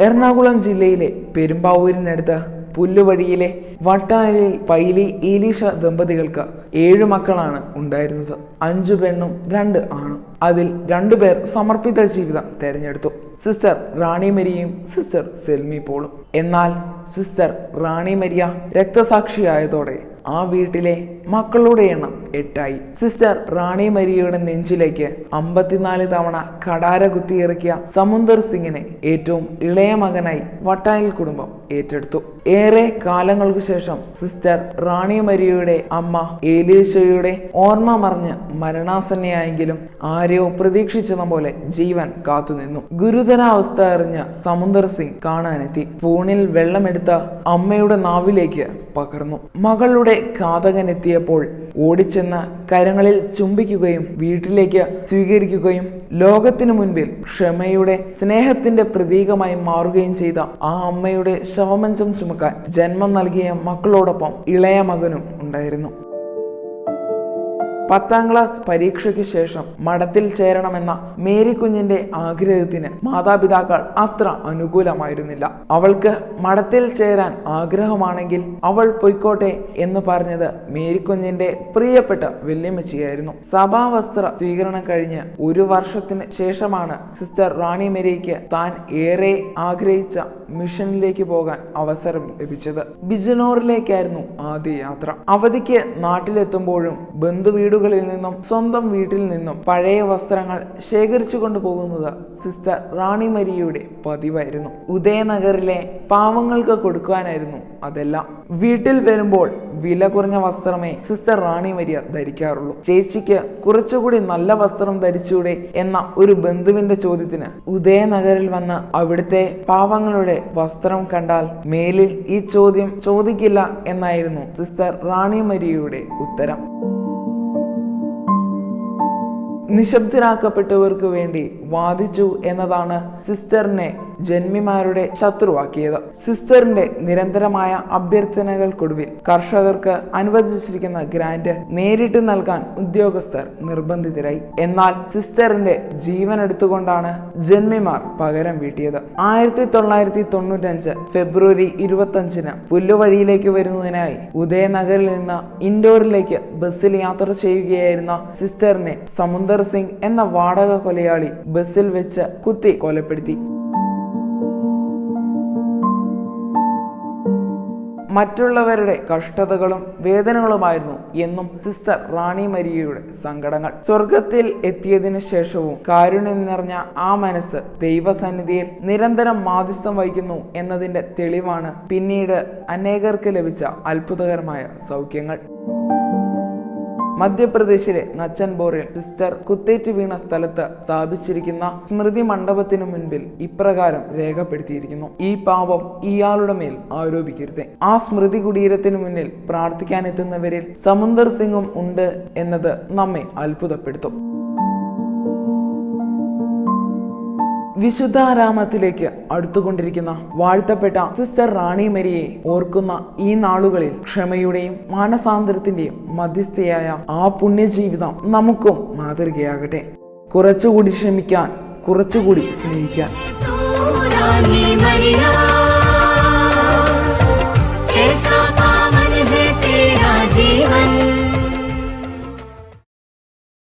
എറണാകുളം ജില്ലയിലെ പെരുമ്പാവൂരിനടുത്ത് പുല്ലുവഴിയിലെ വട്ടാലിൽ പൈലി ഈലീഷ ദമ്പതികൾക്ക് 7 മക്കളാണ് ഉണ്ടായിരുന്നത്. 5 പെണ്ണും 2 ആണും. അതിൽ 2 പേർ സമർപ്പിത ജീവിതം തെരഞ്ഞെടുത്തു. സിസ്റ്റർ റാണി മരിയയും സിസ്റ്റർ സെൽമി പോളും. എന്നാൽ സിസ്റ്റർ റാണി മരിയ രക്തസാക്ഷിയായതോടെ ആ വീട്ടിലെ മക്കളുടെ എണ്ണം 8 ആയി. സിസ്റ്റർ റാണി മരിയയുടെ നെഞ്ചിലേക്ക് 54 തവണ കടാര കുത്തിയിറക്കിയ സമുന്ദർ സിംഗിനെ ഏറ്റവും ഇളയ മകനായി വട്ടായിൽ കുടുംബം ഏറ്റെടുത്തു. ഏറെ കാലങ്ങൾക്ക് ശേഷം സിസ്റ്റർ റാണി മരിയയുടെ അമ്മ ഏലീശയുടെ ഓർമ്മ മറിഞ്ഞ് മരണാസന്നയായെങ്കിലും ആരെയോ പ്രതീക്ഷിച്ചെന്ന പോലെ ജീവൻ കാത്തുനിന്നു. ഗുരുതരാവസ്ഥ അറിഞ്ഞ സമുന്ദർ സിംഗ് കാണാനെത്തി. പൂണിൽ വെള്ളമെടുത്ത അമ്മയുടെ നാവിലേക്ക് പകർന്നു. മകളുടെ ഘാതകൻ എത്തിയപ്പോൾ ഓടിച്ചെന്ന് കരങ്ങളിൽ ചുംബിക്കുകയും വീട്ടിലേക്ക് സ്വീകരിക്കുകയും ലോകത്തിനു മുൻപിൽ ക്ഷമയുടെ സ്നേഹത്തിന്റെ പ്രതീകമായി മാറുകയും ചെയ്ത ആ അമ്മയുടെ ശവമഞ്ചം ചുമക്കാൻ ജന്മം നൽകിയ മക്കളോടൊപ്പം ഇളയ മകനും ഉണ്ടായിരുന്നു. 10ാം ക്ലാസ് പരീക്ഷയ്ക്ക് ശേഷം മഠത്തിൽ ചേരണമെന്ന മേരി കുഞ്ഞിന്റെ ആഗ്രഹത്തിന് മാതാപിതാക്കൾ അത്ര അനുകൂലമായിരുന്നില്ല. അവൾക്ക് മഠത്തിൽ ചേരാൻ ആഗ്രഹമാണെങ്കിൽ അവൾ പൊയ്ക്കോട്ടെ എന്ന് പറഞ്ഞത് മേരി കുഞ്ഞിന്റെ പ്രിയപ്പെട്ട വല്യമ്മച്ചിയായിരുന്നു. സഭാവസ്ത്ര സ്വീകരണം കഴിഞ്ഞ് 1 വർഷത്തിന് ശേഷമാണ് സിസ്റ്റർ റാണി മരിയയ്ക്ക് താൻ ഏറെ ആഗ്രഹിച്ച മിഷനിലേക്ക് പോകാൻ അവസരം ലഭിച്ചത്. ബിജനോറിലേക്കായിരുന്നു ആദ്യ യാത്ര. അവധിക്ക് നാട്ടിലെത്തുമ്പോഴും ബന്ധുവീടുകളിൽ നിന്നും സ്വന്തം വീട്ടിൽ നിന്നും പഴയ വസ്ത്രങ്ങൾ ശേഖരിച്ചു കൊണ്ടുപോകുന്നത് സിസ്റ്റർ റാണി മരിയയുടെ പതിവായിരുന്നു. ഉദയനഗറിലെ പാവങ്ങൾക്ക് കൊടുക്കാനായിരുന്നു അതെല്ലാം. വീട്ടിൽ വരുമ്പോൾ വില കുറഞ്ഞ വസ്ത്രമേ സിസ്റ്റർ റാണി മരിയ ധരിക്കാറുള്ളൂ. ചേച്ചിക്ക് കുറച്ചുകൂടി നല്ല വസ്ത്രം ധരിച്ചൂടെ എന്ന ഒരു ബന്ധുവിന്റെ ചോദ്യത്തിന് ഉദയനഗറിൽ വന്ന് അവിടുത്തെ പാവങ്ങളുടെ വസ്ത്രം കണ്ടാൽ മേലിൽ ഈ ചോദ്യം ചോദിക്കില്ല എന്നായിരുന്നു സിസ്റ്റർ റാണി മരിയയുടെ ഉത്തരം. നിശബ്ദരാക്കപ്പെട്ടവർക്ക് വേണ്ടി വാദിച്ചു എന്നതാണ് സിസ്റ്ററിനെ ജന്മിമാരുടെ ശത്രുവാക്കിയത്. സിസ്റ്ററിന്റെ നിരന്തരമായ അഭ്യർത്ഥനകൾക്കൊടുവിൽ കർഷകർക്ക് അനുവദിച്ചിരിക്കുന്ന ഗ്രാന്റ് നേരിട്ട് നൽകാൻ ഉദ്യോഗസ്ഥർ നിർബന്ധിതരായി. എന്നാൽ സിസ്റ്ററിന്റെ ജീവൻ എടുത്തുകൊണ്ടാണ് ജന്മിമാർ പകരം വീട്ടിയത്. 1995 ഫെബ്രുവരി 25 പുല്ലുവഴിയിലേക്ക് വരുന്നതിനായി ഉദയനഗറിൽ നിന്ന് ഇൻഡോറിലേക്ക് ബസ്സിൽ യാത്ര ചെയ്യുകയായിരുന്ന സിസ്റ്ററിനെ സമുന്ദർ സിംഗ് എന്ന വാടക കൊലയാളി ബസ്സിൽ വെച്ച് കുത്തി കൊലപ്പെടുത്തി. മറ്റുള്ളവരുടെ കഷ്ടതകളും വേദനകളുമായിരുന്നു എന്നും സിസ്റ്റർ റാണി മരിയയുടെ സങ്കടങ്ങൾ. സ്വർഗത്തിൽ എത്തിയതിനു ശേഷവും കാരുണ്യം നിറഞ്ഞ ആ മനസ്സ് ദൈവസന്നിധിയിൽ നിരന്തരം മാധ്യസ്ഥം വഹിക്കുന്നു എന്നതിന്റെ തെളിവാണ് പിന്നീട് അനേകർക്ക് ലഭിച്ച അത്ഭുതകരമായ സൗഖ്യങ്ങൾ. മധ്യപ്രദേശിലെ നച്ചൻബോറിൽ സിസ്റ്റർ കുത്തേറ്റ് വീണ സ്ഥലത്ത് സ്ഥാപിച്ചിരിക്കുന്ന സ്മൃതി മണ്ഡപത്തിനു മുൻപിൽ ഇപ്രകാരം രേഖപ്പെടുത്തിയിരിക്കുന്നു: ഈ പാപം ഇയാളുടെ മേൽ ആരോപിക്കരുത്. ആ സ്മൃതി കുടീരത്തിനു മുന്നിൽ പ്രാർത്ഥിക്കാനെത്തുന്നവരിൽ സമുന്ദർ സിംഗും ഉണ്ട് എന്നത് നമ്മെ അത്ഭുതപ്പെടുത്തും. വിശുദ്ധാരാമത്തിലേക്ക് അടുത്തുകൊണ്ടിരിക്കുന്ന വാഴ്ത്തപ്പെട്ട സിസ്റ്റർ റാണി മരിയയെ ഓർക്കുന്ന ഈ നാളുകളിൽ ക്ഷമയുടെയും മാനസാന്തരത്തിന്റെയും മധ്യസ്ഥയായ ആ പുണ്യജീവിതം നമുക്കും മാതൃകയാകട്ടെ. കുറച്ചുകൂടി ക്ഷമിക്കാൻ, കുറച്ചുകൂടി സ്നേഹിക്കാൻ.